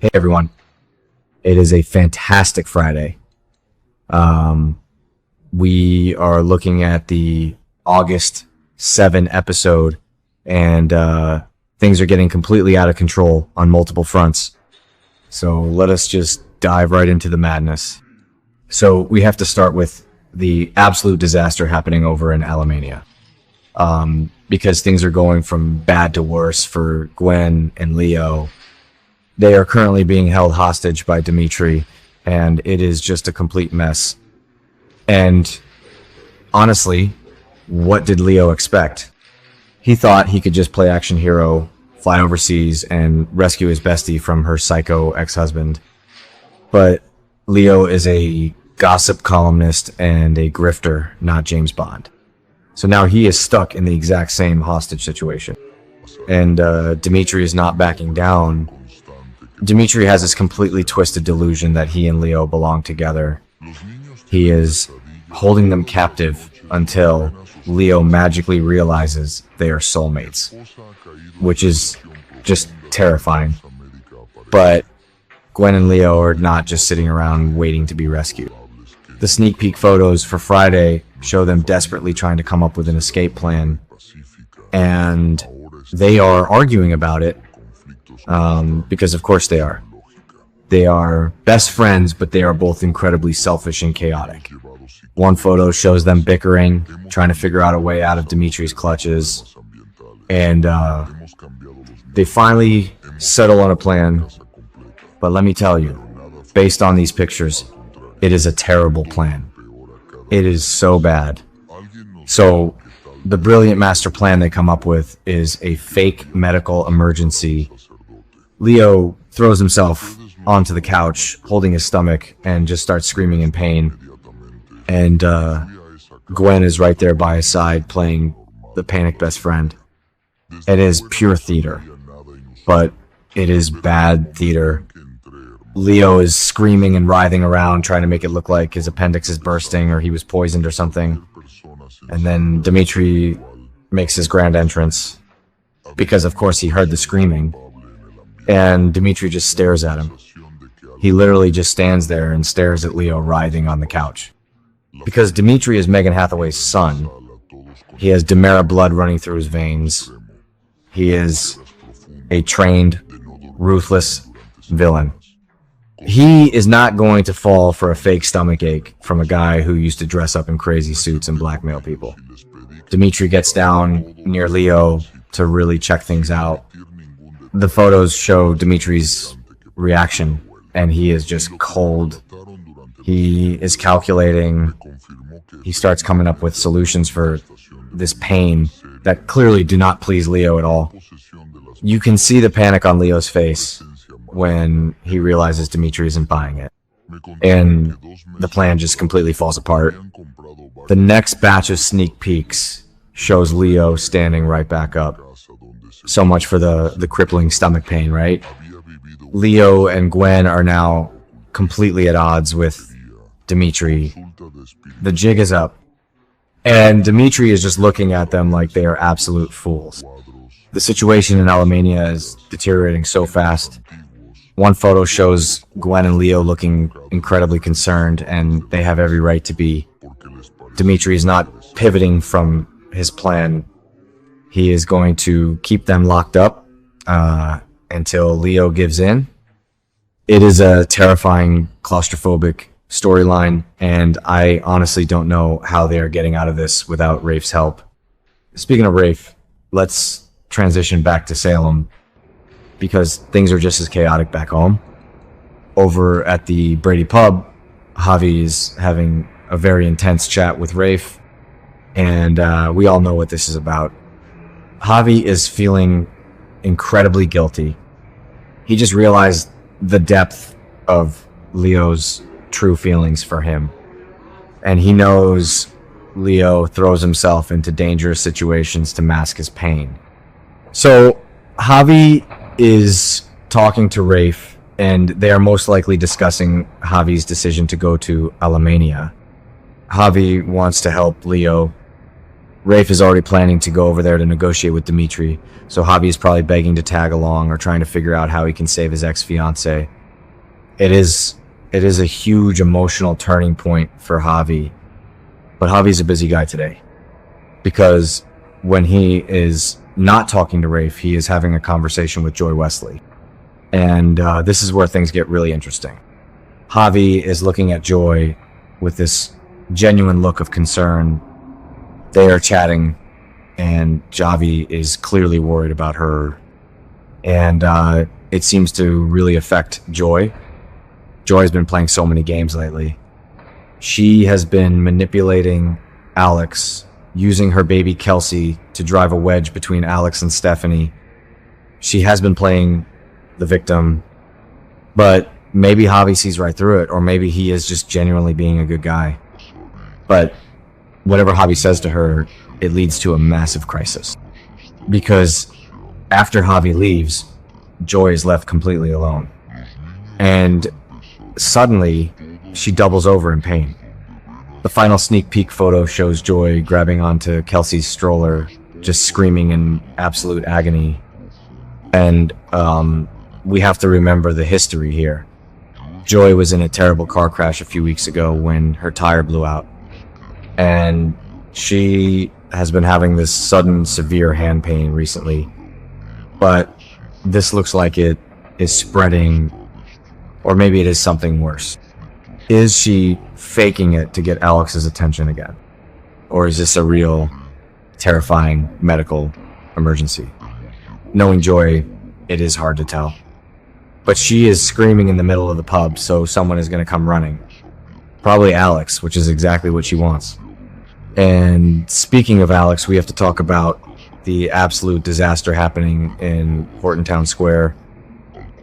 Hey everyone, it is a fantastic Friday. We are looking at the August 7 episode, and things are getting completely out of control on multiple fronts. So let us just dive right into the madness. So we have to start with the absolute disaster happening over in Alamainia. Because things are going from bad to worse for Gwen and Leo. They are currently being held hostage by Dimitri, and it is just a complete mess. And honestly, what did Leo expect? He thought he could just play action hero, fly overseas, and rescue his bestie from her psycho ex-husband. But Leo is a gossip columnist and a grifter, not James Bond. So now he is stuck in the exact same hostage situation. And Dimitri is not backing down. Dimitri has this completely twisted delusion that he and Leo belong together. He is holding them captive until Leo magically realizes they are soulmates, which is just terrifying. But Gwen and Leo are not just sitting around waiting to be rescued. The sneak peek photos for Friday show them desperately trying to come up with an escape plan, and they are arguing about it. Because of course they are. They are best friends, but they are both incredibly selfish and chaotic. One photo shows them bickering, trying to figure out a way out of Dimitri's clutches. And they finally settle on a plan. But let me tell you, based on these pictures, it is a terrible plan. It is so bad. So the brilliant master plan they come up with is a fake medical emergency. Leo throws himself onto the couch, holding his stomach, and just starts screaming in pain. And Gwen is right there by his side, playing the panicked best friend. It is pure theater, but it is bad theater. Leo is screaming and writhing around, trying to make it look like his appendix is bursting or he was poisoned or something. And then Dimitri makes his grand entrance, because of course he heard the screaming. And Dimitri just stares at him. He literally just stands there and stares at Leo writhing on the couch. Because Dimitri is Megan Hathaway's son. He has Demera blood running through his veins. He is a trained, ruthless villain. He is not going to fall for a fake stomach ache from a guy who used to dress up in crazy suits and blackmail people. Dimitri gets down near Leo to really check things out. The photos show Dimitri's reaction, and he is just cold. He is calculating. He starts coming up with solutions for this pain that clearly do not please Leo at all. You can see the panic on Leo's face when he realizes Dimitri isn't buying it. And the plan just completely falls apart. The next batch of sneak peeks shows Leo standing right back up. So much for the crippling stomach pain, right? Leo and Gwen are now completely at odds with Dimitri. The jig is up. And Dimitri is just looking at them like they are absolute fools. The situation in Alamainia is deteriorating so fast. One photo shows Gwen and Leo looking incredibly concerned, and they have every right to be. Dimitri is not pivoting from his plan. He is going to keep them locked up until Leo gives in. It is a terrifying, claustrophobic storyline, and I honestly don't know how they are getting out of this without Rafe's help. Speaking of Rafe, let's transition back to Salem, because things are just as chaotic back home. Over at the Brady pub, Javi is having a very intense chat with Rafe, and we all know what this is about. Javi is feeling incredibly guilty. He just realized the depth of Leo's true feelings for him. And he knows Leo throws himself into dangerous situations to mask his pain. So Javi is talking to Rafe, and they are most likely discussing Javi's decision to go to Alamainia. Javi wants to help Leo Rafe is already planning to go over there to negotiate with Dimitri, so Javi is probably begging to tag along or trying to figure out how he can save his ex-fiancée. It is a huge emotional turning point for Javi, but Javi's a busy guy today, because when he is not talking to Rafe, he is having a conversation with Joy Wesley, and this is where things get really interesting. Javi is looking at Joy with this genuine look of concern. They are chatting, and Javi is clearly worried about her. And it seems to really affect Joy. Joy has been playing so many games lately. She has been manipulating Alex, using her baby Kelsey to drive a wedge between Alex and Stephanie. She has been playing the victim, but maybe Javi sees right through it, or maybe he is just genuinely being a good guy. But whatever Javi says to her, it leads to a massive crisis. Because after Javi leaves, Joy is left completely alone. And suddenly, she doubles over in pain. The final sneak peek photo shows Joy grabbing onto Kelsey's stroller, just screaming in absolute agony. And we have to remember the history here. Joy was in a terrible car crash a few weeks ago when her tire blew out. And she has been having this sudden severe hand pain recently. But this looks like it is spreading, or maybe it is something worse. Is she faking it to get Alex's attention again? Or is this a real, terrifying medical emergency? Knowing Joy, it is hard to tell. But she is screaming in the middle of the pub, so someone is going to come running. Probably Alex, which is exactly what she wants. And speaking of Alex, we have to talk about the absolute disaster happening in Horton Town Square,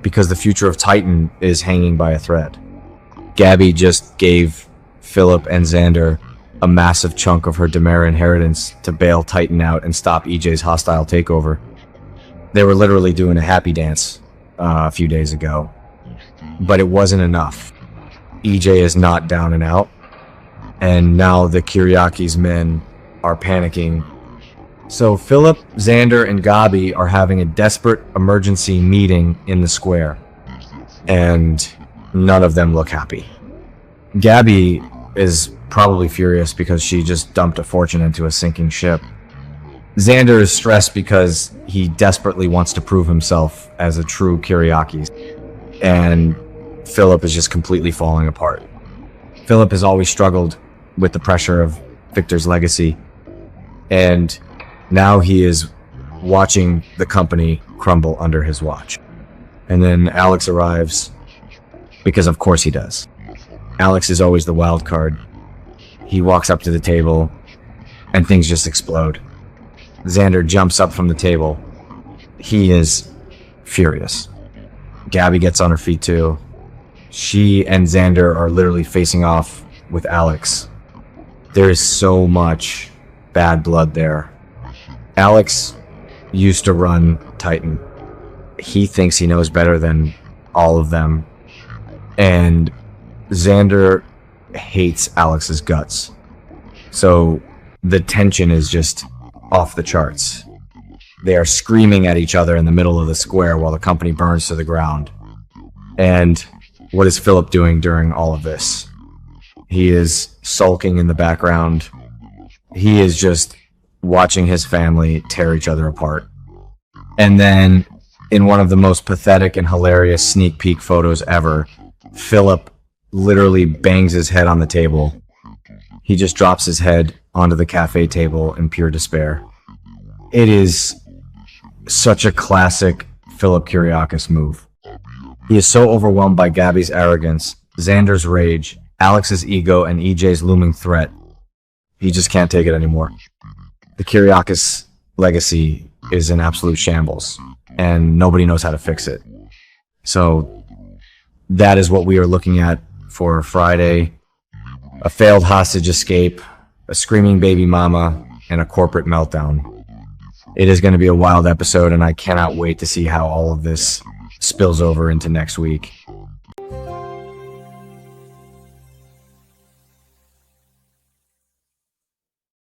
because the future of Titan is hanging by a thread. Gabi just gave Philip and Xander a massive chunk of her Demera inheritance to bail Titan out and stop EJ's hostile takeover. They were literally doing a happy dance a few days ago, but it wasn't enough. EJ is not down and out, and now the Kiriaki's men are panicking. So Philip, Xander, and Gabi are having a desperate emergency meeting in the square, and none of them look happy. Gabi is probably furious because she just dumped a fortune into a sinking ship. Xander is stressed because he desperately wants to prove himself as a true Kiriaki, and Philip is just completely falling apart. Philip has always struggled with the pressure of Victor's legacy, and now he is watching the company crumble under his watch. And then Alex arrives, because of course he does. Alex is always the wild card. He walks up to the table, and things just explode. Xander jumps up from the table. He is furious. Gabi gets on her feet too. She and Xander are literally facing off with Alex. There is so much bad blood there. Alex used to run Titan. He thinks he knows better than all of them. And Xander hates Alex's guts. So the tension is just off the charts. They are screaming at each other in the middle of the square while the company burns to the ground. And what is Philip doing during all of this? He is sulking in the background. He is just watching his family tear each other apart. And then, in one of the most pathetic and hilarious sneak peek photos ever, Philip literally bangs his head on the table. He just drops his head onto the cafe table in pure despair. It is such a classic Philip Kiriakis move. He is so overwhelmed by Gabi's arrogance, Xander's rage, Alex's ego, and EJ's looming threat. He just can't take it anymore. The Kiriakis legacy is in absolute shambles, and nobody knows how to fix it. So that is what we are looking at for Friday. A failed hostage escape, a screaming baby mama, and a corporate meltdown. It is going to be a wild episode, and I cannot wait to see how all of this spills over into next week.